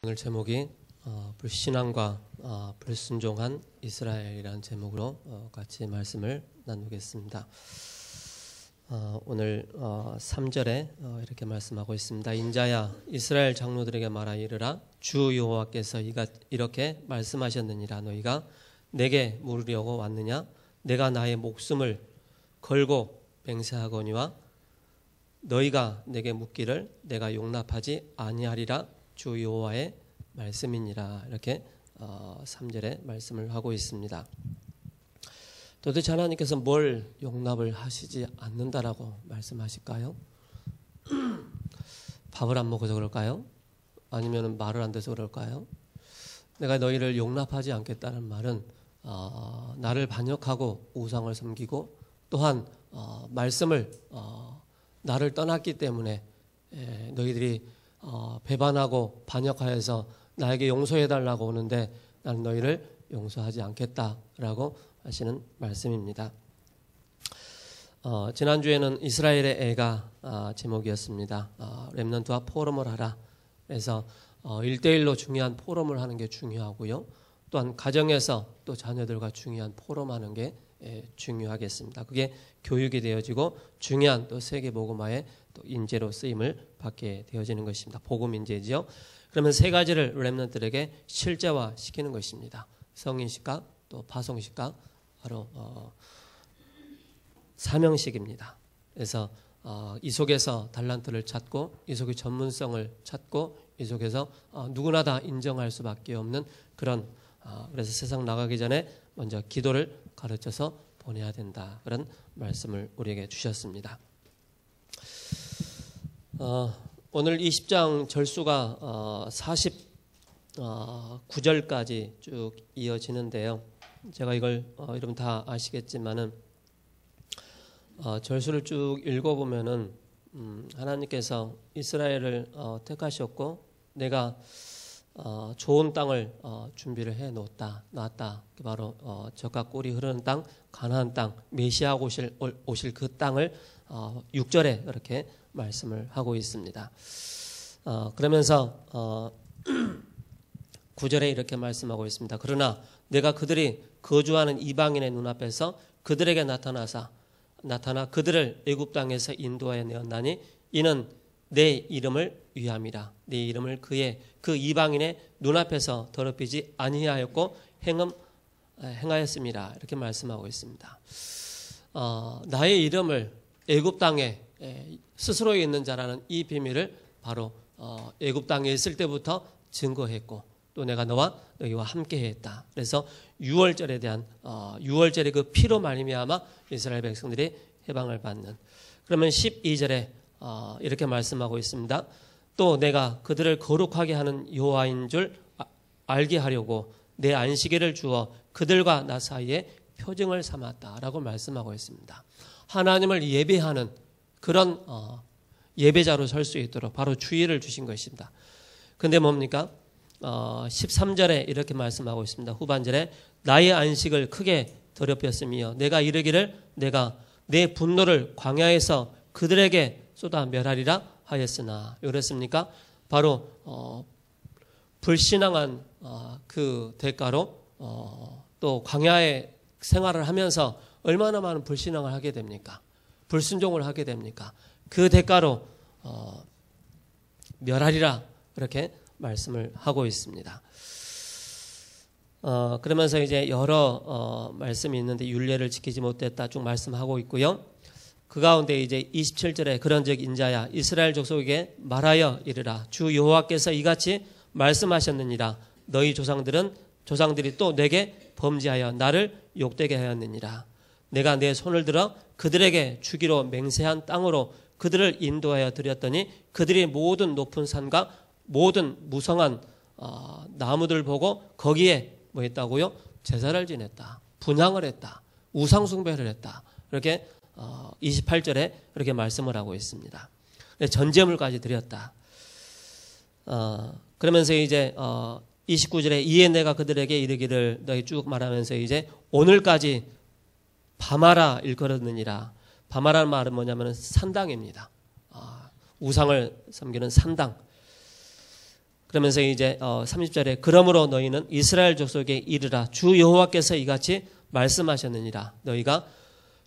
오늘 제목이 불신앙과 불순종한 이스라엘이라는 제목으로 같이 말씀을 나누겠습니다. 오늘 3절에 이렇게 말씀하고 있습니다. 인자야 이스라엘 장로들에게 말하 이르라 주 여호와께서 이렇게 말씀하셨느니라. 너희가 내게 물으려고 왔느냐? 내가 나의 목숨을 걸고 맹세하거니와 너희가 내게 묻기를 내가 용납하지 아니하리라. 주 여호와의 말씀이니라. 이렇게 3절에 말씀을 하고 있습니다. 도대체 하나님께서 뭘 용납을 하시지 않는다라고 말씀하실까요? 밥을 안 먹어서 그럴까요? 아니면 말을 안 돼서 그럴까요? 내가 너희를 용납하지 않겠다는 말은 나를 반역하고 우상을 섬기고 또한 말씀을 나를 떠났기 때문에 너희들이 배반하고 반역하여서 나에게 용서해달라고 오는데 나는 너희를 용서하지 않겠다라고 하시는 말씀입니다. 지난주에는 이스라엘의 애가 제목이었습니다. 렘넌트와 포럼을 하라. 그래서 1대1로 중요한 포럼을 하는 게 중요하고요. 또한 가정에서 또 자녀들과 중요한 포럼하는 게 중요하겠습니다. 그게 교육이 되어지고 중요한 또 세계복음화의 또 인재로 쓰임을 받게 되어지는 것입니다. 복음 인재지요. 그러면 세 가지를 렘넌트들에게 실제화 시키는 것입니다. 성인식과 또 파송식과 바로 사명식입니다. 그래서 이 속에서 달란트를 찾고 이 속의 전문성을 찾고 이 속에서 누구나 다 인정할 수밖에 없는 그런 그래서 세상 나가기 전에 먼저 기도를 가르쳐서 보내야 된다. 그런 말씀을 우리에게 주셨습니다. 오늘 20장 절수가 49절까지 쭉 이어지는데요. 제가 이걸 여러분 다 아시겠지만은 절수를 쭉 읽어보면은 하나님께서 이스라엘을 택하셨고 내가 좋은 땅을 준비를 해 놨다. 바로 젖과 꿀이 흐르는 땅, 가나안 땅, 메시아 오실 그 땅을 6절에 그렇게 말씀을 하고 있습니다. 그러면서 9절에 이렇게 말씀하고 있습니다. 그러나 내가 그들이 거주하는 이방인의 눈앞에서 그들에게 나타나 그들을 애굽 땅에서 인도하여 내었나니 이는 내 이름을 위함이라. 내 이름을 그 이방인의 눈앞에서 더럽히지 아니하였고 행하였습니다. 이렇게 말씀하고 있습니다. 나의 이름을 애굽 땅에 스스로 있는 자라는 이 비밀을 바로 애굽 땅에 있을 때부터 증거했고 또 내가 너희와 함께했다. 그래서 6월절의 그 피로 말미암아 이스라엘 백성들이 해방을 받는. 그러면 12절에 이렇게 말씀하고 있습니다. 또 내가 그들을 거룩하게 하는 여호와인 줄 알게 하려고 내 안식일을 주어 그들과 나 사이에 표징을 삼았다라고 말씀하고 있습니다. 하나님을 예배하는 그런 예배자로 설 수 있도록 바로 주의를 주신 것입니다. 근데 뭡니까? 13절에 이렇게 말씀하고 있습니다. 후반절에 나의 안식을 크게 더럽혔으며 내가 이르기를 내가 내 분노를 광야에서 그들에게 쏟아 멸하리라 하였으나. 왜 그랬습니까? 바로 불신앙한 그 대가로 또 광야의 생활을 하면서 얼마나 많은 불신앙을 하게 됩니까? 불순종을 하게 됩니까? 그 대가로 멸하리라 그렇게 말씀을 하고 있습니다. 그러면서 이제 여러 말씀이 있는데 율례를 지키지 못했다 쭉 말씀하고 있고요. 그 가운데 이제 27절에 그런즉 인자야 이스라엘 족속에게 말하여 이르라 주 여호와께서 이같이 말씀하셨느니라. 너희 조상들이 또 내게 범죄하여 나를 욕되게 하였느니라. 내가 내 손을 들어 그들에게 주기로 맹세한 땅으로 그들을 인도하여 드렸더니 그들이 모든 높은 산과 모든 무성한 나무들 보고 거기에 뭐 했다고요? 제사를 지냈다. 분향을 했다. 우상 숭배를 했다. 이렇게 28절에 그렇게 말씀을 하고 있습니다. 전제물까지 드렸다. 그러면서 이제 29절에 이에 내가 그들에게 이르기를 너희 쭉 말하면서 이제 오늘까지 바마라 일컬었느니라. 바마라는 말은 뭐냐면 산당입니다. 우상을 섬기는 산당. 그러면서 이제 30절에 그러므로 너희는 이스라엘 족속에 이르라 주 여호와께서 이같이 말씀하셨느니라 너희가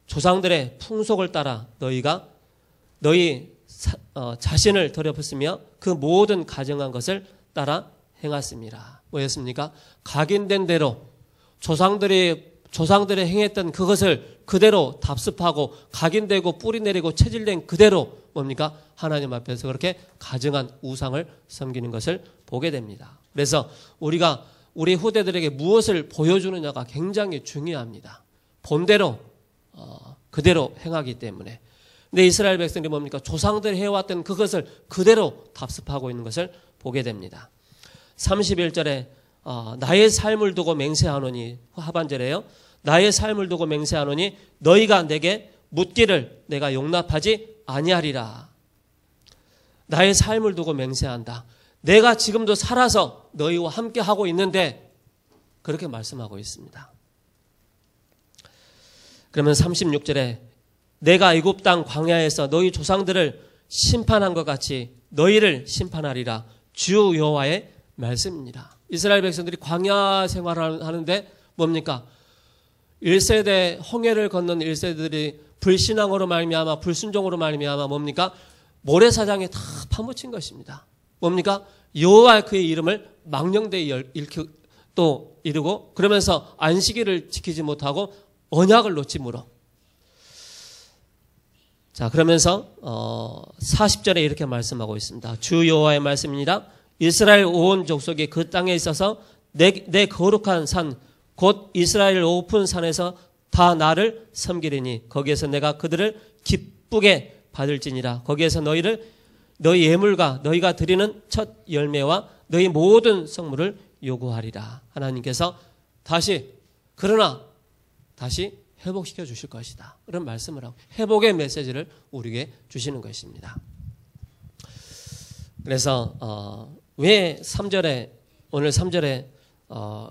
조상들의 풍속을 따라 너희가 너희 자신을 더럽혔으며 그 모든 가증한 것을 따라 행했습니다. 뭐였습니까? 각인된 대로 조상들이 행했던 그것을 그대로 답습하고 각인되고 뿌리내리고 체질된 그대로 뭡니까? 하나님 앞에서 그렇게 가증한 우상을 섬기는 것을 보게 됩니다. 그래서 우리가 우리 후대들에게 무엇을 보여주느냐가 굉장히 중요합니다. 본대로 그대로 행하기 때문에. 근데 이스라엘 백성들이 뭡니까? 조상들이 해왔던 그것을 그대로 답습하고 있는 것을 보게 됩니다. 31절에 나의 삶을 두고 맹세하노니 하반절에요. 나의 삶을 두고 맹세하노니 너희가 내게 묻기를 내가 용납하지 아니하리라. 나의 삶을 두고 맹세한다. 내가 지금도 살아서 너희와 함께 하고 있는데 그렇게 말씀하고 있습니다. 그러면 36절에 내가 애굽 땅 광야에서 너희 조상들을 심판한 것 같이 너희를 심판하리라. 주 여호와의 말씀입니다. 이스라엘 백성들이 광야 생활을 하는데 뭡니까? 1세대 홍해를 건넌 1세대들이 불신앙으로 말미암아 불순종으로 말미암아 뭡니까? 모래사장에 다 파묻힌 것입니다. 뭡니까? 여호와 그의 이름을 망령되이 또 이루고 그러면서 안식일을 지키지 못하고 언약을 놓침으로. 자, 그러면서 40절에 이렇게 말씀하고 있습니다. 주 여호와의 말씀입니다. 이스라엘 온 족속이 그 땅에 있어서 내 거룩한 산 곧 이스라엘 높은 산에서 다 나를 섬기리니 거기에서 내가 그들을 기쁘게 받을지니라. 거기에서 너희 예물과 너희가 드리는 첫 열매와 너희 모든 성물을 요구하리라. 하나님께서 그러나 다시 회복시켜 주실 것이다. 그런 말씀을 하고 회복의 메시지를 우리에게 주시는 것입니다. 그래서 왜 3절에 오늘 3절에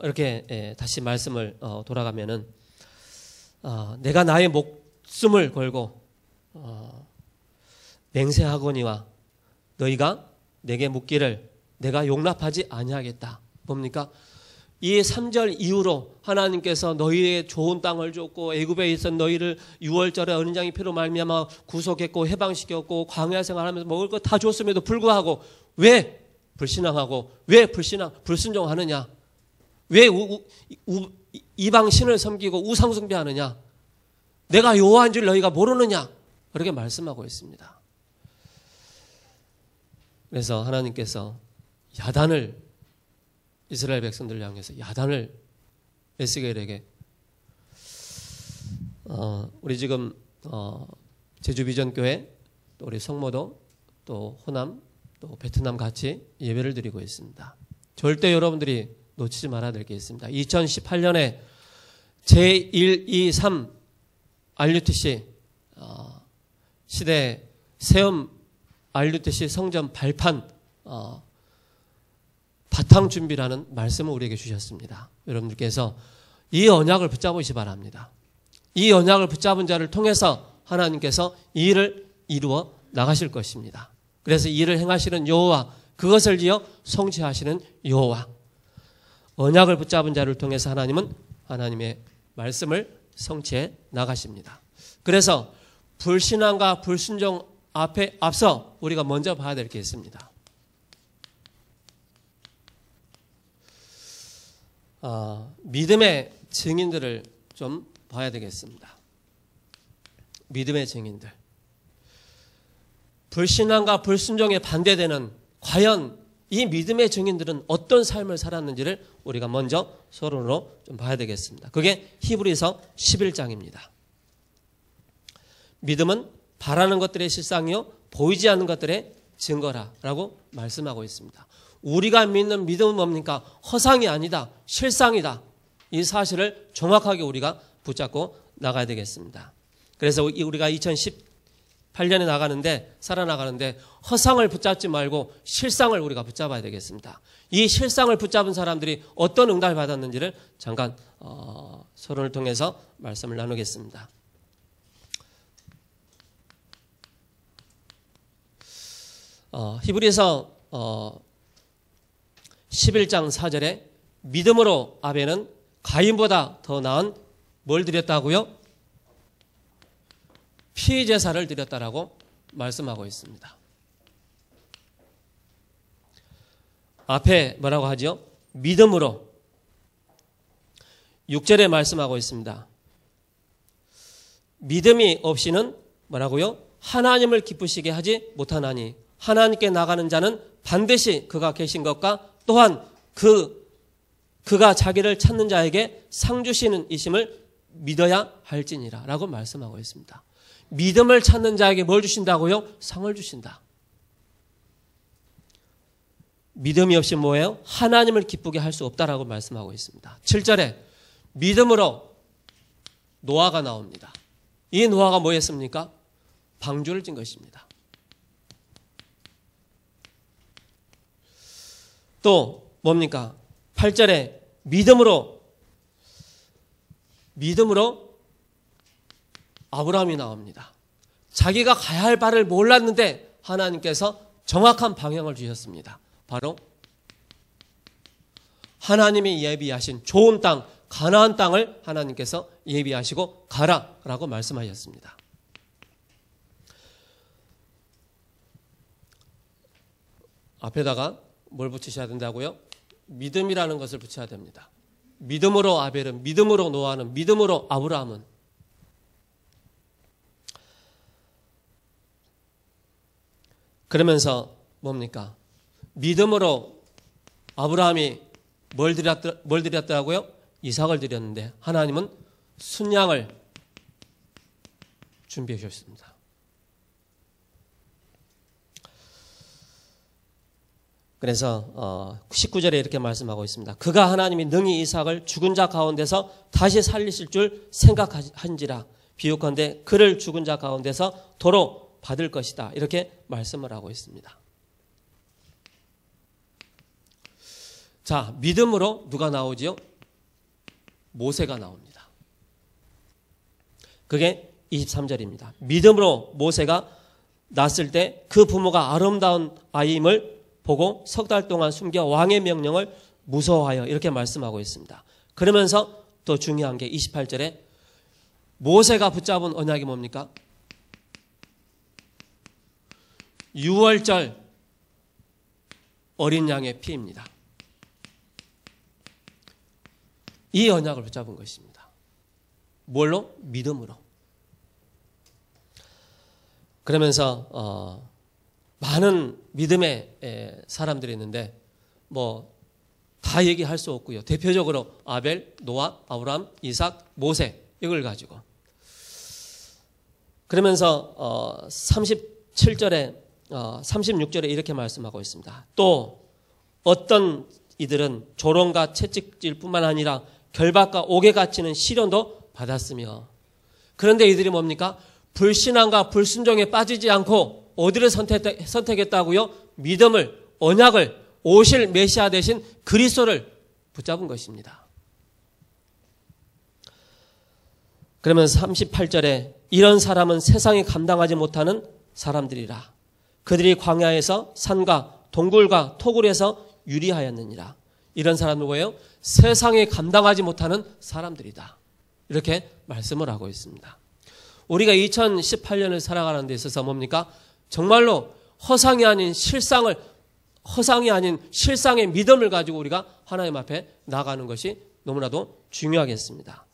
이렇게 다시 말씀을 돌아가면은 내가 나의 목숨을 걸고 맹세하거니와 너희가 내게 묻기를 내가 용납하지 아니하겠다. 뭡니까? 이 3절 이후로 하나님께서 너희의 좋은 땅을 줬고 애굽에 있던 너희를 6월절에 어린 양의 피로 말미암아 구속했고 해방시켰고 광야 생활하면서 먹을 거 다 줬음에도 불구하고 왜 불신앙하고 왜 불순종하느냐? 왜 이방 신을 섬기고 우상 숭배하느냐? 내가 여호와인 줄 너희가 모르느냐? 그렇게 말씀하고 있습니다. 그래서 하나님께서 야단을 이스라엘 백성들을 향해서 야단을 에스겔에게 우리 지금 제주 비전교회 또 우리 성모도 또 호남 또 베트남 같이 예배를 드리고 있습니다. 절대 여러분들이 놓치지 말아야 될 게 있습니다. 2018년에 제1, 2, 3 RUTC 시대 세움 RUTC 성전 발판 바탕 준비라는 말씀을 우리에게 주셨습니다. 여러분들께서 이 언약을 붙잡으시기 바랍니다. 이 언약을 붙잡은 자를 통해서 하나님께서 이 일을 이루어 나가실 것입니다. 그래서 이 일을 행하시는 여호와 그것을 지어 성취하시는 여호와 언약을 붙잡은 자를 통해서 하나님은 하나님의 말씀을 성취해 나가십니다. 그래서 불신앙과 불순종 앞서 우리가 먼저 봐야 될 게 있습니다. 믿음의 증인들을 좀 봐야 되겠습니다. 믿음의 증인들. 불신앙과 불순종에 반대되는 과연 이 믿음의 증인들은 어떤 삶을 살았는지를 우리가 먼저 서론으로 좀 봐야 되겠습니다. 그게 히브리서 11장입니다. 믿음은 바라는 것들의 실상이요 보이지 않는 것들의 증거라라고 말씀하고 있습니다. 우리가 믿는 믿음은 뭡니까? 허상이 아니다. 실상이다. 이 사실을 정확하게 우리가 붙잡고 나가야 되겠습니다. 그래서 우리가 2018년에 살아나가는데 허상을 붙잡지 말고 실상을 우리가 붙잡아야 되겠습니다. 이 실상을 붙잡은 사람들이 어떤 응답을 받았는지를 잠깐 서론을 통해서 말씀을 나누겠습니다. 히브리서 11장 4절에 믿음으로 아벨은 가인보다 더 나은 뭘 드렸다고요? 피제사를 드렸다라고 말씀하고 있습니다. 앞에 뭐라고 하죠? 믿음으로 6절에 말씀하고 있습니다. 믿음이 없이는 뭐라고요? 하나님을 기쁘시게 하지 못하나니 하나님께 나가는 자는 반드시 그가 계신 것과 또한 그가 자기를 찾는 자에게 상 주시는 이심을 믿어야 할지니라 라고 말씀하고 있습니다. 믿음을 찾는 자에게 뭘 주신다고요? 상을 주신다. 믿음이 없이 뭐예요? 하나님을 기쁘게 할 수 없다라고 말씀하고 있습니다. 7절에 믿음으로 노아가 나옵니다. 이 노아가 뭐 했습니까? 방주를 진 것입니다. 또 뭡니까? 8절에 믿음으로 아브라함이 나옵니다. 자기가 가야 할 바를 몰랐는데 하나님께서 정확한 방향을 주셨습니다. 바로 하나님이 예비하신 좋은 땅, 가나안 땅을 하나님께서 예비하시고 가라라고 말씀하셨습니다. 앞에다가 뭘 붙이셔야 된다고요? 믿음이라는 것을 붙여야 됩니다. 믿음으로 아벨은, 믿음으로 노아는, 믿음으로 아브라함은. 그러면서 뭡니까? 믿음으로 아브라함이 뭘 드렸더라고요? 이삭을 드렸는데 하나님은 순양을 준비해 주셨습니다. 그래서 19절에 이렇게 말씀하고 있습니다. 그가 하나님이 능히 이삭을 죽은 자 가운데서 다시 살리실 줄 생각한지라 비유컨대 그를 죽은 자 가운데서 도로 받을 것이다. 이렇게 말씀을 하고 있습니다. 자, 믿음으로 누가 나오지요? 모세가 나옵니다. 그게 23절입니다. 믿음으로 모세가 낳았을 때 그 부모가 아름다운 아이임을 보고 석 달 동안 숨겨 왕의 명령을 무서워하여 이렇게 말씀하고 있습니다. 그러면서 더 중요한 게 28절에 모세가 붙잡은 언약이 뭡니까? 6월절 어린 양의 피입니다. 이 언약을 붙잡은 것입니다. 뭘로? 믿음으로. 그러면서 많은 믿음의 사람들이 있는데 뭐 다 얘기할 수 없고요. 대표적으로 아벨, 노아, 아브라함, 이삭, 모세 이걸 가지고 그러면서 37절에 36절에 이렇게 말씀하고 있습니다. 또 어떤 이들은 조롱과 채찍질 뿐만 아니라 결박과 옥에 갇히는 시련도 받았으며 그런데 이들이 뭡니까? 불신앙과 불순종에 빠지지 않고 어디를 선택했다고요? 믿음을, 언약을, 오실 메시아 대신 그리스도를 붙잡은 것입니다. 그러면서 38절에 이런 사람은 세상이 감당하지 못하는 사람들이라. 그들이 광야에서 산과 동굴과 토굴에서 유리하였느니라. 이런 사람은 뭐예요? 세상이 감당하지 못하는 사람들이다. 이렇게 말씀을 하고 있습니다. 우리가 2018년을 살아가는 데 있어서 뭡니까? 정말로 허상이 아닌 실상의 믿음을 가지고 우리가 하나님 앞에 나가는 것이 너무나도 중요하겠습니다.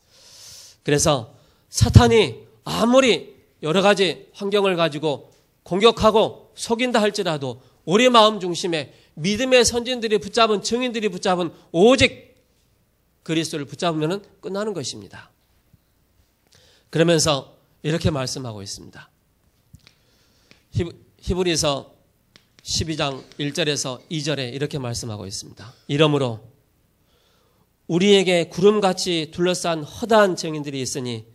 그래서 사탄이 아무리 여러 가지 환경을 가지고 공격하고 속인다 할지라도 우리 마음 중심에 믿음의 선진들이 붙잡은 증인들이 붙잡은 오직 그리스도를 붙잡으면 끝나는 것입니다. 그러면서 이렇게 말씀하고 있습니다. 히브리서 12장 1절에서 2절에 이렇게 말씀하고 있습니다. 이러므로 우리에게 구름같이 둘러싼 허다한 증인들이 있으니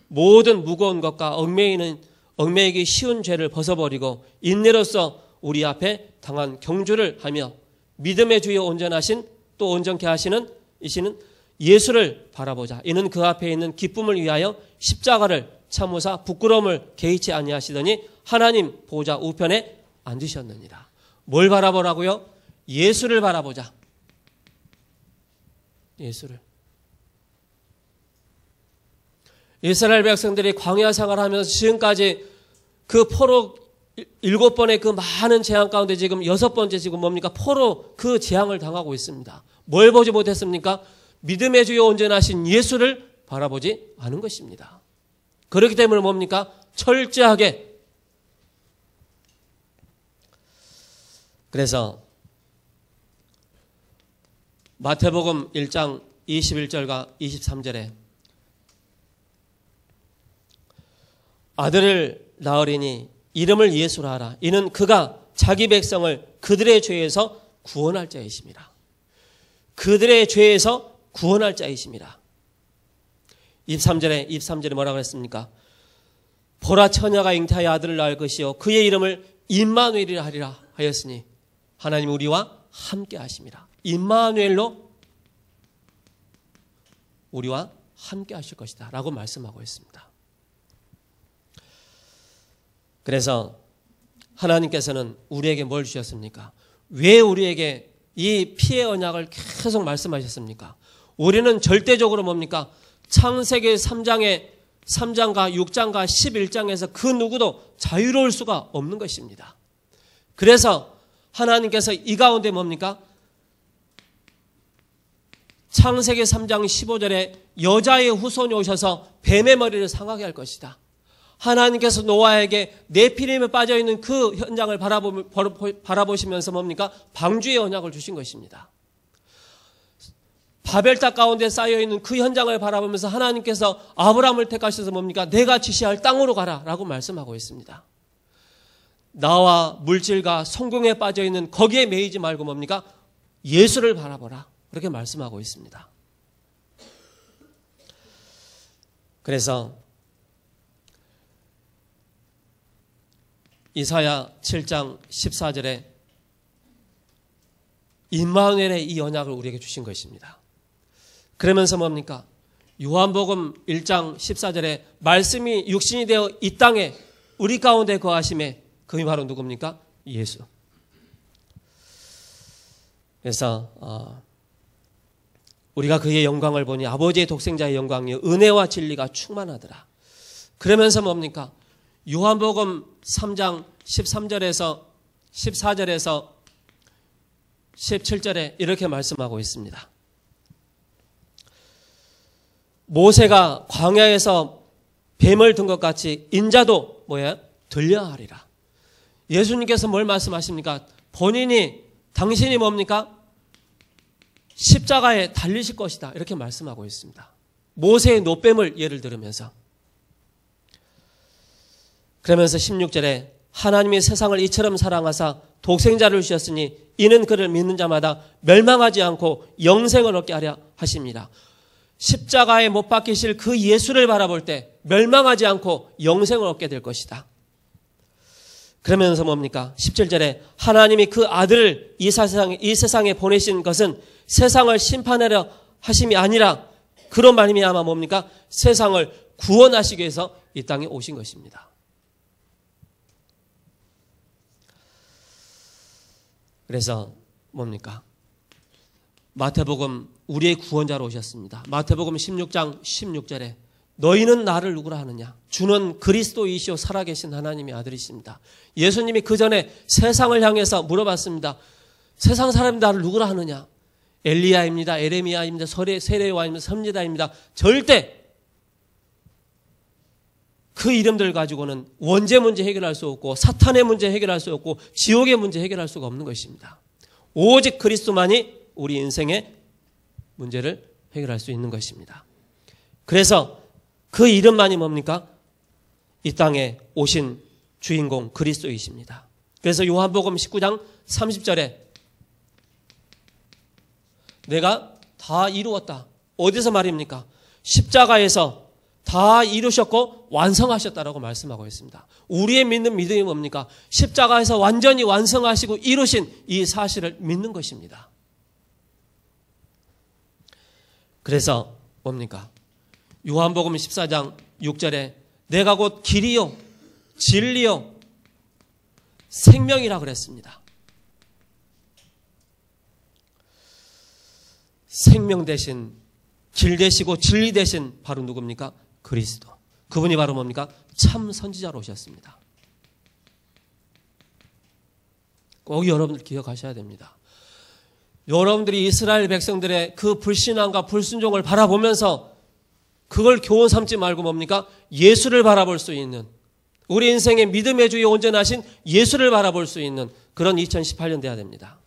모든 무거운 것과 얽매이기 쉬운 죄를 벗어버리고 인내로서 우리 앞에 당한 경주를 하며 믿음의 주에 온전하신 또 온전케 하시는 이시는 예수를 바라보자. 이는 그 앞에 있는 기쁨을 위하여 십자가를 참으사 부끄러움을 개의치 아니하시더니 하나님 보좌 우편에 앉으셨느니라. 뭘 바라보라고요? 예수를 바라보자. 예수를. 이스라엘 백성들이 광야 생활하면서 지금까지 그 포로 7번의 그 많은 재앙 가운데 지금 6번째 지금 뭡니까? 포로 그 재앙을 당하고 있습니다. 뭘 보지 못했습니까? 믿음의 주요 온전하신 예수를 바라보지 않은 것입니다. 그렇기 때문에 뭡니까? 철저하게. 그래서 마태복음 1장 21절과 23절에 아들을 낳으리니 이름을 예수라 하라. 이는 그가 자기 백성을 그들의 죄에서 구원할 자이심이라. 그들의 죄에서 구원할 자이심이라. 23절에 뭐라고 했습니까? 보라 처녀가 잉태하여 아들을 낳을 것이요 그의 이름을 임마누엘이라 하리라 하였으니 하나님 우리와 함께 하심이라. 임마누엘로 우리와 함께 하실 것이다 라고 말씀하고 있습니다. 그래서 하나님께서는 우리에게 뭘 주셨습니까? 왜 우리에게 이 피의 언약을 계속 말씀하셨습니까? 우리는 절대적으로 뭡니까? 창세기 3장과 6장과 11장에서 그 누구도 자유로울 수가 없는 것입니다. 그래서 하나님께서 이 가운데 뭡니까? 창세기 3장 15절에 여자의 후손이 오셔서 뱀의 머리를 상하게 할 것이다. 하나님께서 노아에게 네피림에 빠져있는 그 현장을 바라보시면서 뭡니까? 방주의 언약을 주신 것입니다. 바벨탑 가운데 쌓여있는 그 현장을 바라보면서 하나님께서 아브라함을 택하셔서 뭡니까? 내가 지시할 땅으로 가라 라고 말씀하고 있습니다. 나와 물질과 성공에 빠져있는 거기에 매이지 말고 뭡니까? 예수를 바라보라. 그렇게 말씀하고 있습니다. 그래서 이사야 7장 14절에 임마누엘의 이 언약을 우리에게 주신 것입니다. 그러면서 뭡니까? 요한복음 1장 14절에 말씀이 육신이 되어 이 땅에 우리 가운데 거하심에 그게 바로 누굽니까? 예수. 그래서 우리가 그의 영광을 보니 아버지의 독생자의 영광이요 은혜와 진리가 충만하더라. 그러면서 뭡니까? 요한복음 3장 13절에서 14절에서 17절에 이렇게 말씀하고 있습니다. 모세가 광야에서 뱀을 든 것 같이 인자도 뭐예요? 들려하리라. 예수님께서 뭘 말씀하십니까? 본인이 당신이 뭡니까? 십자가에 달리실 것이다. 이렇게 말씀하고 있습니다. 모세의 노뱀을 예를 들으면서. 그러면서 16절에 하나님이 세상을 이처럼 사랑하사 독생자를 주셨으니 이는 그를 믿는 자마다 멸망하지 않고 영생을 얻게 하려 하십니다. 십자가에 못 박히실 그 예수를 바라볼 때 멸망하지 않고 영생을 얻게 될 것이다. 그러면서 뭡니까? 17절에 하나님이 그 아들을 이 세상에 보내신 것은 세상을 심판하려 하심이 아니라 그런 말미암아 뭡니까? 세상을 구원하시기 위해서 이 땅에 오신 것입니다. 그래서 뭡니까? 마태복음 우리의 구원자로 오셨습니다. 마태복음 16장 16절에 너희는 나를 누구라 하느냐? 주는 그리스도이시오 살아계신 하나님의 아들이십니다. 예수님이 그 전에 세상을 향해서 물어봤습니다. 세상 사람이 나를 누구라 하느냐? 엘리야입니다. 에레미야입니다. 세례요한입니다. 선지자입니다. 절대 그 이름들 가지고는 원죄 문제 해결할 수 없고 사탄의 문제 해결할 수 없고 지옥의 문제 해결할 수가 없는 것입니다. 오직 그리스도만이 우리 인생의 문제를 해결할 수 있는 것입니다. 그래서 그 이름만이 뭡니까? 이 땅에 오신 주인공 그리스도이십니다. 그래서 요한복음 19장 30절에 내가 다 이루었다. 어디서 말입니까? 십자가에서 다 이루셨고 완성하셨다라고 말씀하고 있습니다. 우리의 믿는 믿음이 뭡니까? 십자가에서 완전히 완성하시고 이루신 이 사실을 믿는 것입니다. 그래서 뭡니까? 요한복음 14장 6절에 내가 곧 길이요 진리요 생명이라 그랬습니다. 생명 대신 길 되시고 진리 대신 바로 누굽니까? 그리스도. 그분이 바로 뭡니까? 참 선지자로 오셨습니다. 꼭 여러분들 기억하셔야 됩니다. 여러분들이 이스라엘 백성들의 그 불신앙과 불순종을 바라보면서 그걸 교훈 삼지 말고 뭡니까? 예수를 바라볼 수 있는, 우리 인생의 믿음의 주에 온전하신 예수를 바라볼 수 있는 그런 2018년 돼야 됩니다.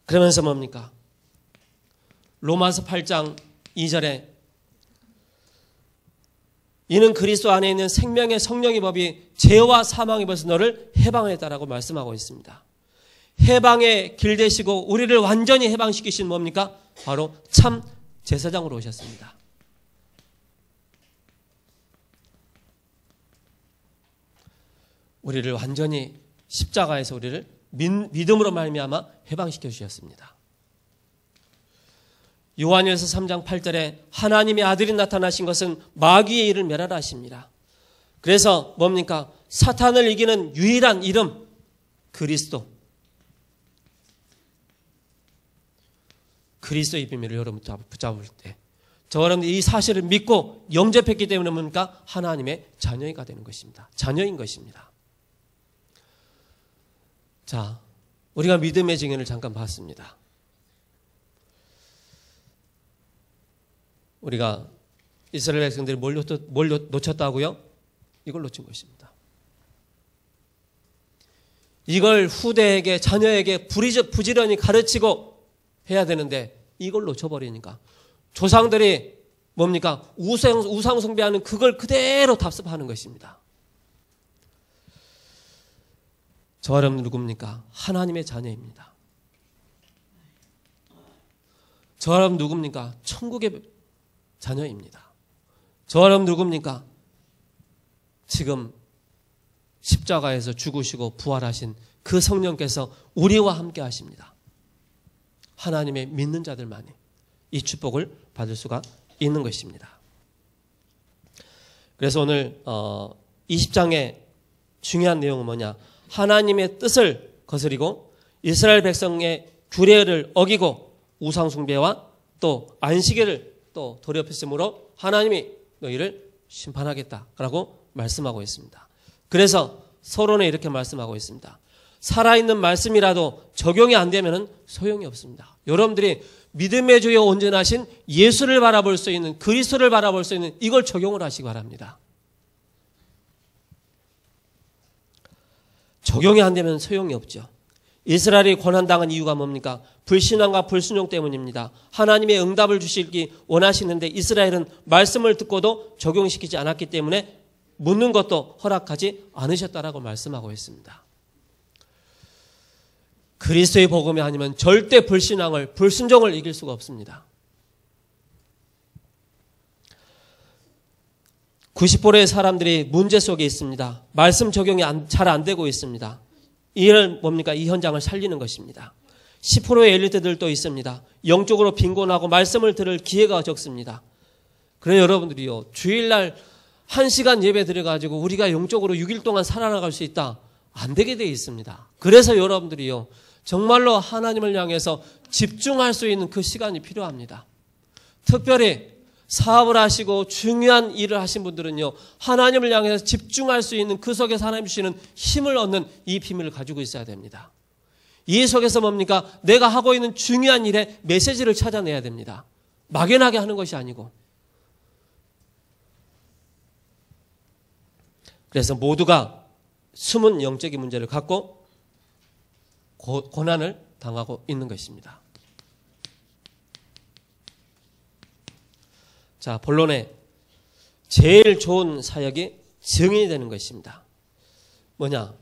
그러면서 뭡니까? 로마서 8장 2절에 이는 그리스도 안에 있는 생명의 성령의 법이 죄와 사망의 법에서 너를 해방했다라고 말씀하고 있습니다. 해방의 길 되시고 우리를 완전히 해방시키신 뭡니까? 바로 참 제사장으로 오셨습니다. 우리를 완전히 십자가에서 우리를 믿음으로 말미암아 해방시켜 주셨습니다. 요한일서 3장 8절에 하나님의 아들이 나타나신 것은 마귀의 일을 멸하라 하십니다. 그래서 뭡니까? 사탄을 이기는 유일한 이름 그리스도. 그리스도의 비밀을 여러분 붙잡을 때 여러분들 이 사실을 믿고 영접했기 때문에 뭡니까? 하나님의 자녀가 되는 것입니다. 자녀인 것입니다. 자, 우리가 믿음의 증인을 잠깐 봤습니다. 우리가 이스라엘 백성들이 뭘 놓쳤다고요? 이걸 놓친 것입니다. 이걸 후대에게 자녀에게 부지런히 가르치고 해야 되는데 이걸 놓쳐버리니까 조상들이 뭡니까? 우상 숭배하는 그걸 그대로 답습하는 것입니다. 저 여러분 누굽니까? 하나님의 자녀입니다. 저 여러분 누굽니까? 천국의 자녀입니다. 저 여러분 누굽니까? 지금 십자가에서 죽으시고 부활하신 그 성령께서 우리와 함께 하십니다. 하나님의 믿는 자들만이 이 축복을 받을 수가 있는 것입니다. 그래서 오늘 20장의 중요한 내용은 뭐냐? 하나님의 뜻을 거스리고 이스라엘 백성의 규례를 어기고 우상 숭배와 또 안식일을 또 더럽혔으므로 하나님이 너희를 심판하겠다라고 말씀하고 있습니다. 그래서 서론에 이렇게 말씀하고 있습니다. 살아있는 말씀이라도 적용이 안 되면 소용이 없습니다. 여러분들이 믿음의 주에 온전하신 예수를 바라볼 수 있는, 그리스도를 바라볼 수 있는 이걸 적용을 하시기 바랍니다. 적용이 안 되면 소용이 없죠. 이스라엘이 고난당한 이유가 뭡니까? 불신앙과 불순종 때문입니다. 하나님의 응답을 주시기 원하시는데 이스라엘은 말씀을 듣고도 적용시키지 않았기 때문에 묻는 것도 허락하지 않으셨다라고 말씀하고 있습니다. 그리스도의 복음이 아니면 절대 불신앙을, 불순종을 이길 수가 없습니다. 90%의 사람들이 문제 속에 있습니다. 말씀 적용이 잘 안 되고 있습니다. 이를 뭡니까? 이 현장을 살리는 것입니다. 10%의 엘리트들도 있습니다. 영적으로 빈곤하고 말씀을 들을 기회가 적습니다. 그래 여러분들이요, 주일날 1시간 예배 드려가지고 우리가 영적으로 6일 동안 살아나갈 수 있다? 안 되게 되어 있습니다. 그래서 여러분들이요, 정말로 하나님을 향해서 집중할 수 있는 그 시간이 필요합니다. 특별히 사업을 하시고 중요한 일을 하신 분들은요, 하나님을 향해서 집중할 수 있는 그 속에서 하나님 주시는 힘을 얻는 이 비밀을 가지고 있어야 됩니다. 이 속에서 뭡니까? 내가 하고 있는 중요한 일에 메시지를 찾아내야 됩니다. 막연하게 하는 것이 아니고. 그래서 모두가 숨은 영적인 문제를 갖고 고난을 당하고 있는 것입니다. 자, 본론에 제일 좋은 사역이 증인이 되는 것입니다. 뭐냐?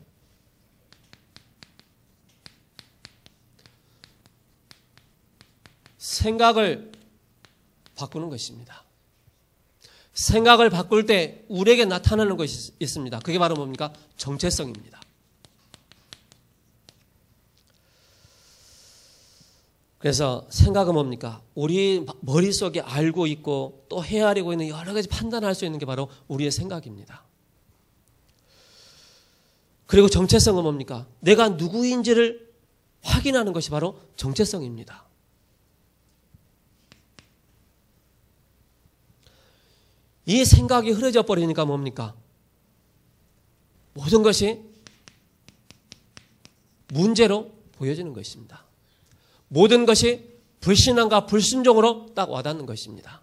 생각을 바꾸는 것입니다. 생각을 바꿀 때 우리에게 나타나는 것이 있습니다. 그게 바로 뭡니까? 정체성입니다. 그래서 생각은 뭡니까? 우리 머릿속에 알고 있고 또 헤아리고 있는 여러 가지 판단할 수 있는 게 바로 우리의 생각입니다. 그리고 정체성은 뭡니까? 내가 누구인지를 확인하는 것이 바로 정체성입니다. 이 생각이 흐려져 버리니까 뭡니까? 모든 것이 문제로 보여지는 것입니다. 모든 것이 불신앙과 불순종으로 딱 와닿는 것입니다.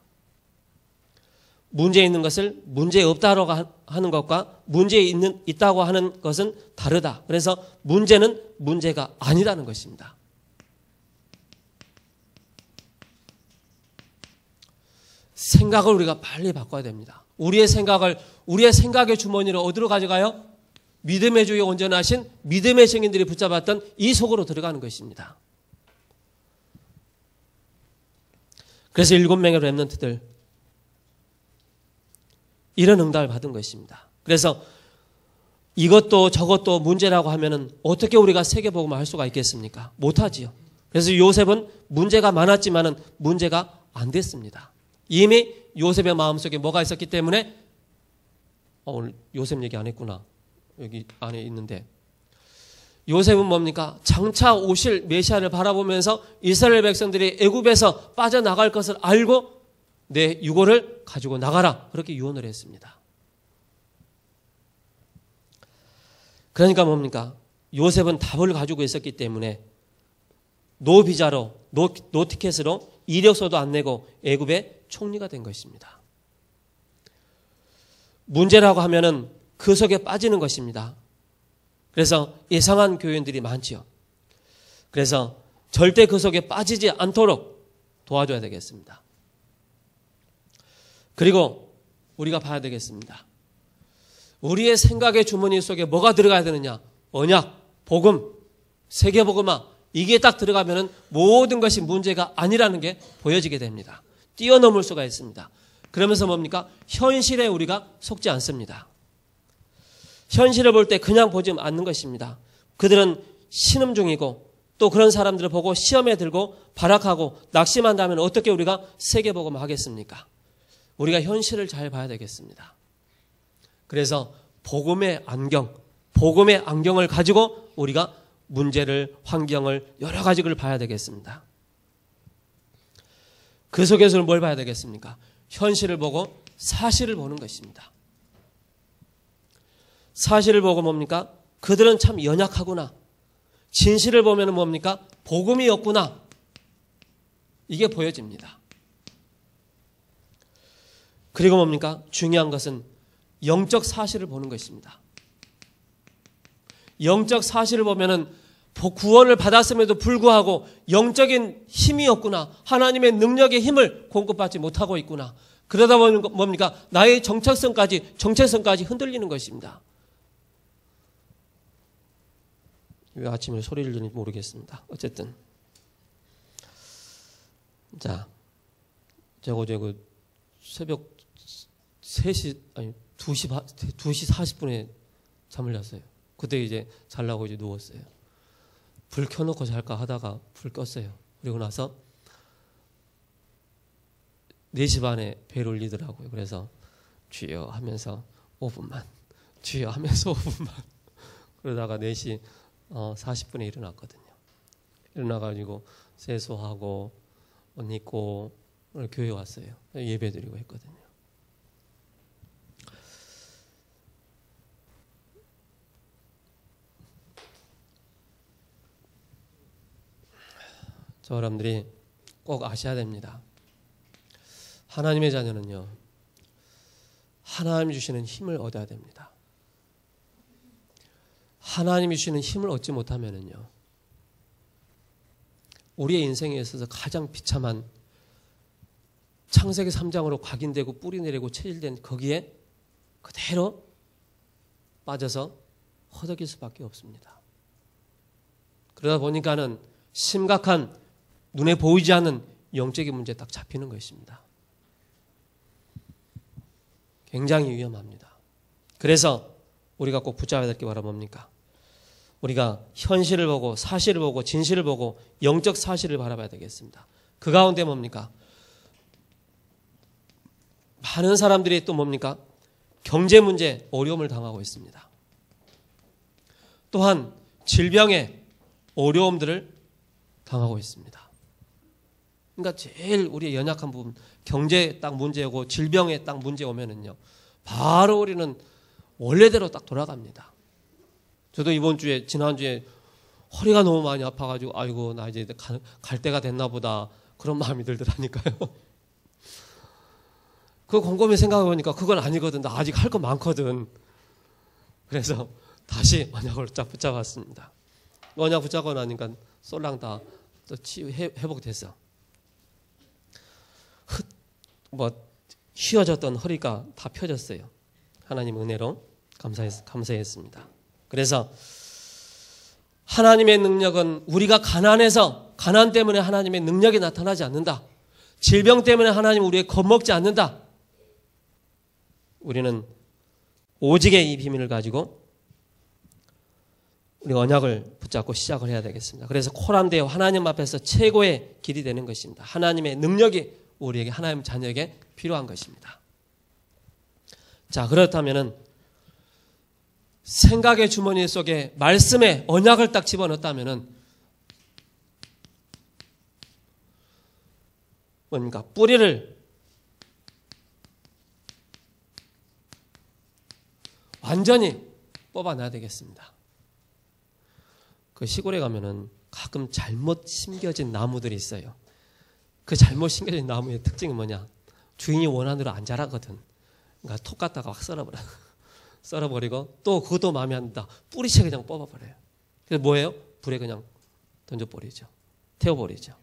문제 있는 것을 문제 없다고 하는 것과 문제 있다고 하는 것은 다르다. 그래서 문제는 문제가 아니라는 것입니다. 생각을 우리가 빨리 바꿔야 됩니다. 우리의 생각의 주머니를 어디로 가져가요? 믿음의 주에 온전하신 믿음의 증인들이 붙잡았던 이 속으로 들어가는 것입니다. 그래서 7명의 렘넌트들 이런 응답을 받은 것입니다. 그래서 이것도 저것도 문제라고 하면은 어떻게 우리가 세계복음을 할 수가 있겠습니까? 못하지요. 그래서 요셉은 문제가 많았지만은 문제가 안 됐습니다. 이미 요셉의 마음속에 뭐가 있었기 때문에 오늘 요셉 얘기 안 했구나. 여기 안에 있는데 요셉은 뭡니까? 장차 오실 메시아를 바라보면서 이스라엘 백성들이 애굽에서 빠져나갈 것을 알고 내 유고를 가지고 나가라. 그렇게 유언을 했습니다. 그러니까 뭡니까? 요셉은 답을 가지고 있었기 때문에 노비자로 노티켓으로 이력서도 안 내고 애굽의 총리가 된 것입니다. 문제라고 하면은 그 속에 빠지는 것입니다. 그래서 이상한 교인들이 많지요. 그래서 절대 그 속에 빠지지 않도록 도와줘야 되겠습니다. 그리고 우리가 봐야 되겠습니다. 우리의 생각의 주머니 속에 뭐가 들어가야 되느냐? 언약, 복음, 세계복음화 이게 딱 들어가면은 모든 것이 문제가 아니라는 게 보여지게 됩니다. 뛰어넘을 수가 있습니다. 그러면서 뭡니까? 현실에 우리가 속지 않습니다. 현실을 볼 때 그냥 보지 않는 것입니다. 그들은 신음 중이고 또 그런 사람들을 보고 시험에 들고 발악하고 낙심한다면 어떻게 우리가 세계복음을 하겠습니까? 우리가 현실을 잘 봐야 되겠습니다. 그래서 복음의 안경을 가지고 우리가 문제를, 환경을, 여러 가지를 봐야 되겠습니다. 그 속에서는 뭘 봐야 되겠습니까? 현실을 보고 사실을 보는 것입니다. 사실을 보고 뭡니까? 그들은 참 연약하구나. 진실을 보면 뭡니까? 복음이 없구나. 이게 보여집니다. 그리고 뭡니까? 중요한 것은 영적 사실을 보는 것입니다. 영적 사실을 보면은 구원을 받았음에도 불구하고 영적인 힘이 없구나. 하나님의 능력의 힘을 공급받지 못하고 있구나. 그러다 보면 뭡니까? 나의 정체성까지 흔들리는 것입니다. 왜 아침에 소리를 지르는지 모르겠습니다. 어쨌든. 자, 제가 어제 그 새벽 2시 40분에 잠을 잤어요. 그때 이제 자려고 이제 누웠어요. 불 켜놓고 잘까 하다가 불 껐어요. 그리고 나서 4시 반에 벨 울리더라고요. 그래서 주여 하면서 5분만, 주여 하면서 5분만. 그러다가 4시 40분에 일어났거든요. 일어나가지고 세수하고 옷 입고 오늘 교회 왔어요. 예배 드리고 했거든요. 저 여러분들이 꼭 아셔야 됩니다. 하나님의 자녀는요, 하나님이 주시는 힘을 얻어야 됩니다. 하나님이 주시는 힘을 얻지 못하면은요, 우리의 인생에 있어서 가장 비참한 창세기 3장으로 각인되고 뿌리 내리고 체질된 거기에 그대로 빠져서 허덕일 수밖에 없습니다. 그러다 보니까는 심각한 눈에 보이지 않는 영적인 문제에 딱 잡히는 것입니다. 굉장히 위험합니다. 그래서 우리가 꼭 붙잡아야 될 게 바로 뭡니까? 우리가 현실을 보고 사실을 보고 진실을 보고 영적 사실을 바라봐야 되겠습니다. 그 가운데 뭡니까? 많은 사람들이 또 뭡니까? 경제 문제, 어려움을 당하고 있습니다. 또한 질병의 어려움들을 당하고 있습니다. 그러니까 제일 우리의 연약한 부분, 경제에 딱 문제 오고 질병에 딱 문제 오면은요, 바로 우리는 원래대로 딱 돌아갑니다. 저도 지난주에 허리가 너무 많이 아파가지고, 아이고, 나 이제 갈 때가 됐나 보다. 그런 마음이 들더라니까요. 그거 곰곰이 생각해보니까 그건 아니거든. 나 아직 할 거 많거든. 그래서 다시 언약을 쫙 붙잡았습니다. 언약 붙잡고 나니까 쏠랑 다 또 회복됐어. 휘어졌던 허리가 다 펴졌어요. 하나님 은혜로 감사했습니다. 그래서 하나님의 능력은 우리가 가난 때문에 하나님의 능력이 나타나지 않는다. 질병 때문에 하나님 우리에 겁먹지 않는다. 우리는 오직의 이 비밀을 가지고 우리 언약을 붙잡고 시작을 해야 되겠습니다. 그래서 코란데오 하나님 앞에서 최고의 길이 되는 것입니다. 하나님의 능력이 우리에게, 하나님 자녀에게 필요한 것입니다. 자, 그렇다면은 생각의 주머니 속에 말씀의 언약을 딱 집어넣었다면은 뭡니까? 뿌리를 완전히 뽑아놔야 되겠습니다. 그 시골에 가면은 가끔 잘못 심겨진 나무들이 있어요. 그 잘못 심겨진 나무의 특징이 뭐냐? 주인이 원하는 대로 안 자라거든. 그러니까 톡 갖다가 확 썰어버리고 또 그것도 마음에 안 든다. 뿌리채 그냥 뽑아버려요. 그래서 뭐예요? 불에 그냥 던져버리죠. 태워버리죠.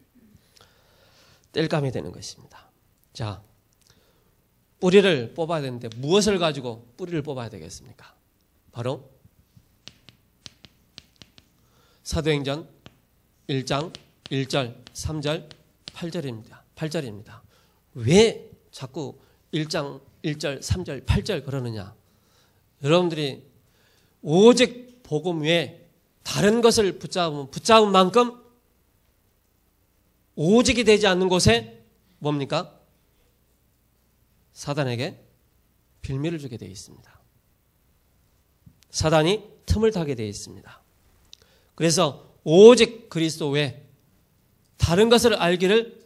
땔감이 되는 것입니다. 자, 뿌리를 뽑아야 되는데 무엇을 가지고 뿌리를 뽑아야 되겠습니까? 바로 사도행전 1장 1절, 3절, 8절입니다. 왜 자꾸 1장 1절, 3절, 8절 그러느냐? 여러분들이 오직 복음 외에 다른 것을 붙잡은 만큼 오직이 되지 않는 곳에 뭡니까? 사단에게 빌미를 주게 되어 있습니다. 사단이 틈을 타게 되어 있습니다. 그래서 오직 그리스도 외에 다른 것을 알기를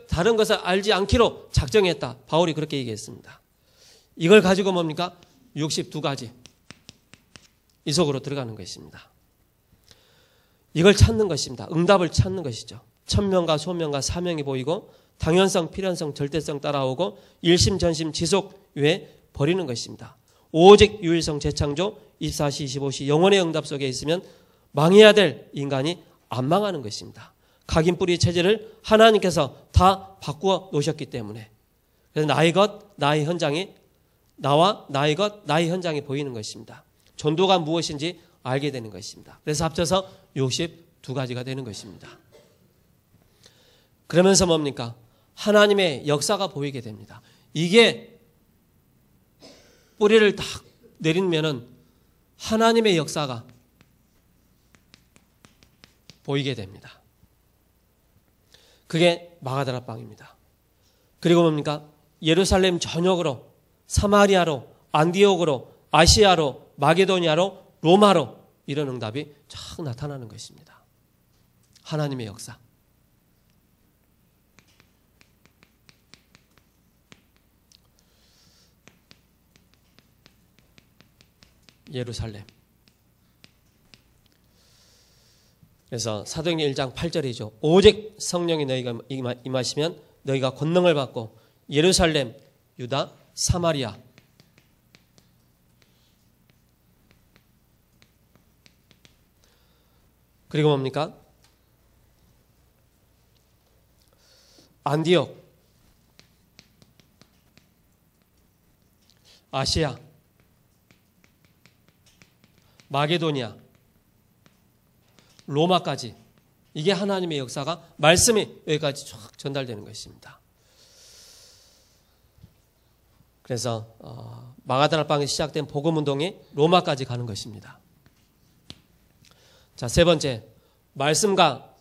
다른 것을 알지 않기로 작정했다. 바울이 그렇게 얘기했습니다. 이걸 가지고 뭡니까? 62가지 이 속으로 들어가는 것입니다. 이걸 찾는 것입니다. 응답을 찾는 것이죠. 천명과 소명과 사명이 보이고 당연성, 필연성, 절대성 따라오고 일심, 전심, 지속 외에 버리는 것입니다. 오직 유일성, 재창조, 24시, 25시 영원의 응답 속에 있으면 망해야 될 인간이 안 망하는 것입니다. 각인 뿌리 체질을 하나님께서 다 바꾸어 놓으셨기 때문에 그래서 나의 것, 나의 현장이 나와 나의 것, 나의 현장이 보이는 것입니다. 전도가 무엇인지 알게 되는 것입니다. 그래서 합쳐서 62가지가 되는 것입니다. 그러면서 뭡니까? 하나님의 역사가 보이게 됩니다. 이게 뿌리를 딱 내리면은 하나님의 역사가 보이게 됩니다. 그게 마가다라 빵입니다. 그리고 뭡니까? 예루살렘 전역으로, 사마리아로, 안디옥으로, 아시아로, 마게도니아로, 로마로 이런 응답이 쫙 나타나는 것입니다. 하나님의 역사. 예루살렘. 그래서 사도행전 1장 8절이죠. 오직 성령이 너희가 임하시면 너희가 권능을 받고 예루살렘, 유다, 사마리아 그리고 뭡니까? 안디옥, 아시아, 마게도니아, 로마까지 이게 하나님의 역사가 말씀이 여기까지 쫙 전달되는 것입니다. 그래서 마가다라 빵이 시작된 복음운동이 로마까지 가는 것입니다. 자, 세 번째, 말씀과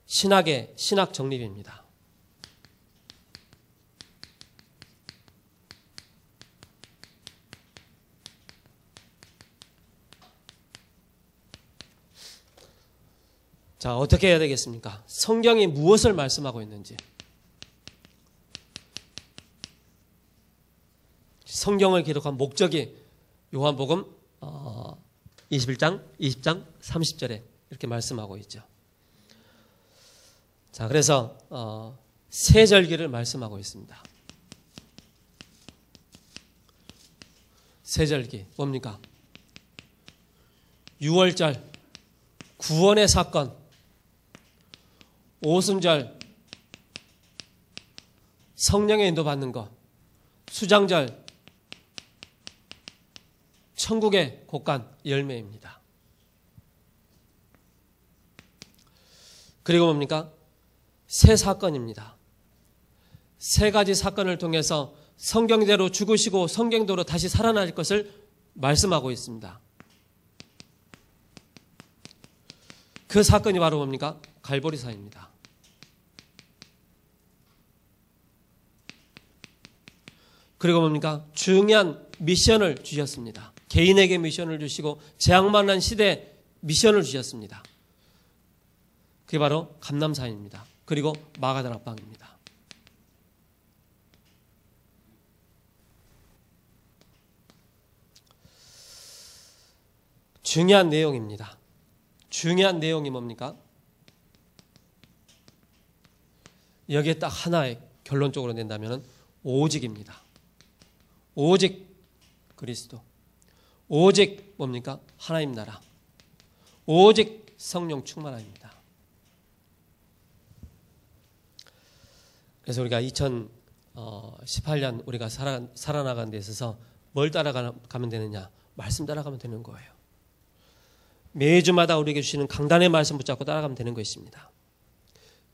신학의 신학 정립입니다. 자, 어떻게 해야 되겠습니까? 성경이 무엇을 말씀하고 있는지. 성경을 기록한 목적이 요한복음 21장, 20장, 30절에 이렇게 말씀하고 있죠. 자, 그래서 세절기를 말씀하고 있습니다. 세절기 뭡니까? 6월절 구원의 사건, 오순절 성령의 인도받는 것, 수장절 천국의 곡간 열매입니다. 그리고 뭡니까? 세 사건입니다. 세 가지 사건을 통해서 성경대로 죽으시고 성경대로 다시 살아날 것을 말씀하고 있습니다. 그 사건이 바로 뭡니까? 갈보리사입니다. 그리고 뭡니까? 중요한 미션을 주셨습니다. 개인에게 미션을 주시고 재앙만난 시대에 미션을 주셨습니다. 그게 바로 감람산입니다. 그리고 마가다라 빵입니다. 중요한 내용입니다. 중요한 내용이 뭡니까? 여기에 딱 하나의 결론적으로 낸다면 오직입니다. 오직 그리스도, 오직 뭡니까? 하나님 나라, 오직 성령 충만함입니다. 그래서 우리가 2018년 우리가 살아나가는 데 있어서 뭘 따라가면 되느냐? 말씀 따라가면 되는 거예요. 매주마다 우리에게 주시는 강단의 말씀 붙잡고 따라가면 되는 것입니다.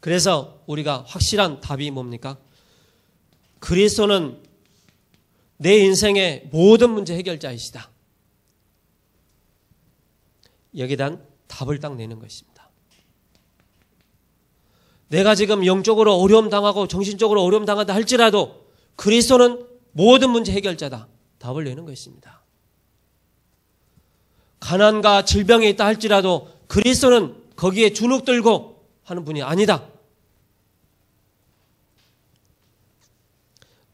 그래서 우리가 확실한 답이 뭡니까? 그리스도는 내 인생의 모든 문제 해결자이시다. 여기에 대한 답을 딱 내는 것입니다. 내가 지금 영적으로 어려움 당하고 정신적으로 어려움 당한다 할지라도 그리스도는 모든 문제 해결자다. 답을 내는 것입니다. 가난과 질병에 있다 할지라도 그리스도는 거기에 주눅 들고 하는 분이 아니다.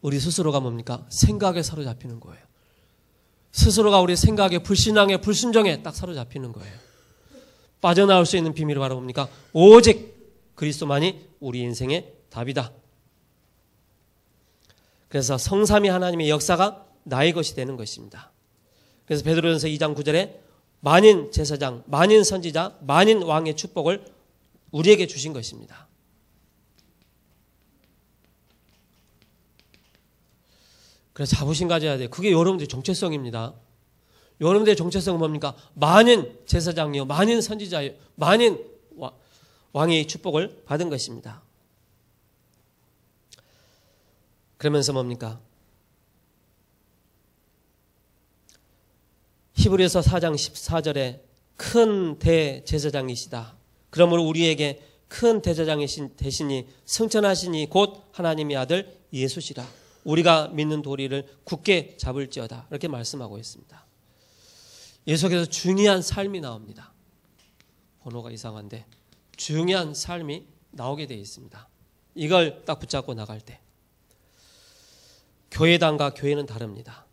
우리 스스로가 뭡니까? 생각에 사로잡히는 거예요. 스스로가 우리 생각에 불신앙에 불순종에 딱 사로잡히는 거예요. 빠져나올 수 있는 비밀이 바로 뭡니까? 오직 그리스도만이 우리 인생의 답이다. 그래서 성삼위 하나님의 역사가 나의 것이 되는 것입니다. 그래서 베드로전서 2장 9절에 만인 제사장, 만인 선지자, 만인 왕의 축복을 우리에게 주신 것입니다. 그래서 자부심 가져야 돼요. 그게 여러분들의 정체성입니다. 여러분들의 정체성은 뭡니까? 만인 제사장이요, 만인 선지자요, 만인 왕의 축복을 받은 것입니다. 그러면서 뭡니까? 히브리서 4장 14절에 큰 대제사장이시다. 그러므로 우리에게 큰 대제사장이신 대신이 승천하시니 곧 하나님의 아들 예수시라. 우리가 믿는 도리를 굳게 잡을지어다. 이렇게 말씀하고 있습니다. 예수께서 중요한 삶이 나옵니다. 번호가 이상한데 중요한 삶이 나오게 되어 있습니다. 이걸 딱 붙잡고 나갈 때 교회당과 교회는 다릅니다.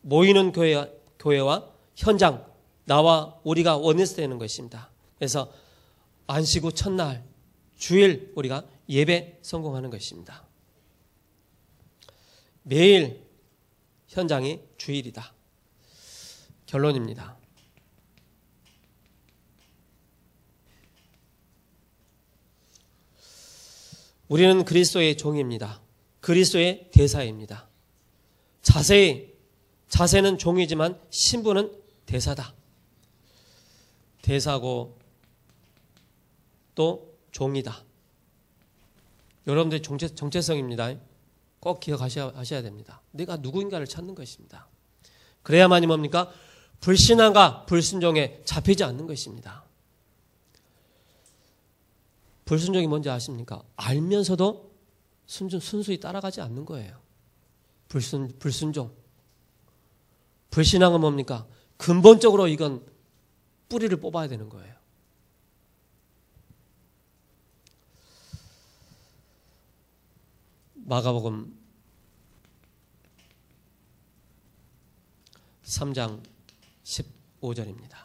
모이는 교회와 현장, 나와 우리가 원해서 되는 것입니다. 그래서 안식 후 첫날, 주일 우리가 예배 성공하는 것입니다. 매일 현장이 주일이다. 결론입니다. 우리는 그리스도의 종입니다. 그리스도의 대사입니다. 자세는 종이지만 신분은 대사다. 대사고 또 종이다. 여러분들의 정체성입니다. 꼭 기억하셔야 됩니다. 내가 누구인가를 찾는 것입니다. 그래야만이 뭡니까? 불신앙과 불순종에 잡히지 않는 것입니다. 불순종이 뭔지 아십니까? 알면서도 순수히 따라가지 않는 거예요. 불순종. 불신앙은 뭡니까? 근본적으로 이건 뿌리를 뽑아야 되는 거예요. 마가복음 3장 15절입니다.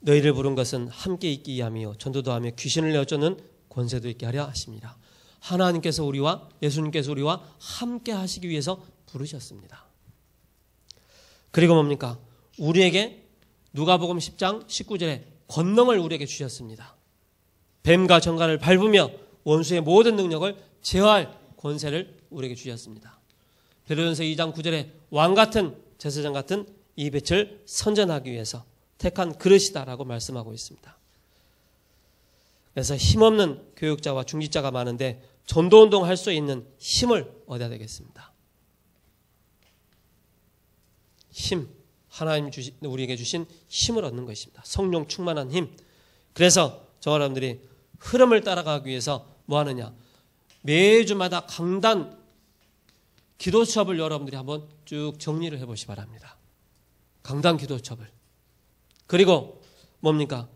너희를 부른 것은 함께 있기 위함이요 전도도 하며 귀신을 내어쫓는 권세도 있게 하려 하십니다. 하나님께서 우리와 예수님께서 우리와 함께 하시기 위해서 부르셨습니다. 그리고 뭡니까? 우리에게 누가복음 10장 19절에 권능을 우리에게 주셨습니다. 뱀과 정갈을 밟으며 원수의 모든 능력을 제어할 권세를 우리에게 주셨습니다. 베드로전서 2장 9절에 왕같은 제사장 같은 이 빛을 선전하기 위해서 택한 그릇이다라고 말씀하고 있습니다. 그래서 힘없는 교육자와 중직자가 많은데 전도운동 할 수 있는 힘을 얻어야 되겠습니다. 힘, 하나님 우리에게 주신 힘을 얻는 것입니다. 성령 충만한 힘. 그래서 저와 여러분들이 흐름을 따라가기 위해서 뭐 하느냐? 매주마다 강단 기도 수업을 여러분들이 한번 쭉 정리를 해보시 바랍니다. 강단 기도 수업을. 그리고 뭡니까?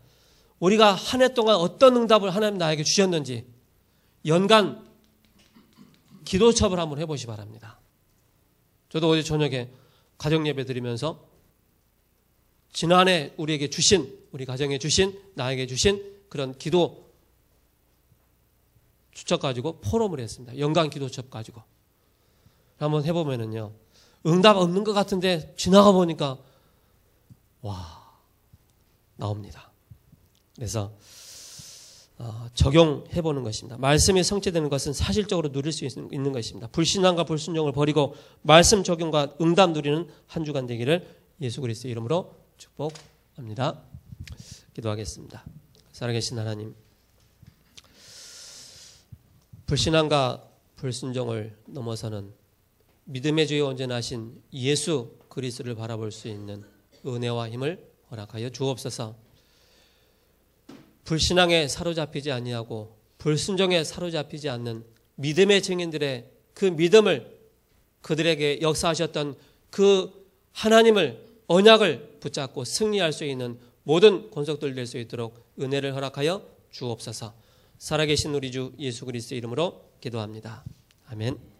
우리가 한 해 동안 어떤 응답을 하나님 나에게 주셨는지 연간 기도 수업을 한번 해보시 바랍니다. 저도 어제 저녁에 가정 예배 드리면서 지난해 우리에게 주신, 우리 가정에 주신, 나에게 주신 그런 기도 수첩 가지고 포럼을 했습니다. 연간 기도 수첩 가지고. 한번 해보면은요, 응답 없는 것 같은데 지나가 보니까 와, 나옵니다. 그래서 적용해보는 것입니다. 말씀이 성취되는 것은 사실적으로 누릴 수 있는 것입니다. 불신앙과 불순종을 버리고 말씀 적용과 응답 누리는 한 주간 되기를 예수 그리스도의 이름으로 축복합니다. 기도하겠습니다. 살아계신 하나님, 불신앙과 불순종을 넘어서는 믿음의 주에 온전하신 예수 그리스도를 바라볼 수 있는 은혜와 힘을 허락하여 주옵소서. 불신앙에 사로잡히지 아니하고 불순종에 사로잡히지 않는 믿음의 증인들의 그 믿음을, 그들에게 역사하셨던 그 하나님을, 언약을 붙잡고 승리할 수 있는 모든 권속들 될 수 있도록 은혜를 허락하여 주옵소서. 살아계신 우리 주 예수 그리스도의 이름으로 기도합니다. 아멘.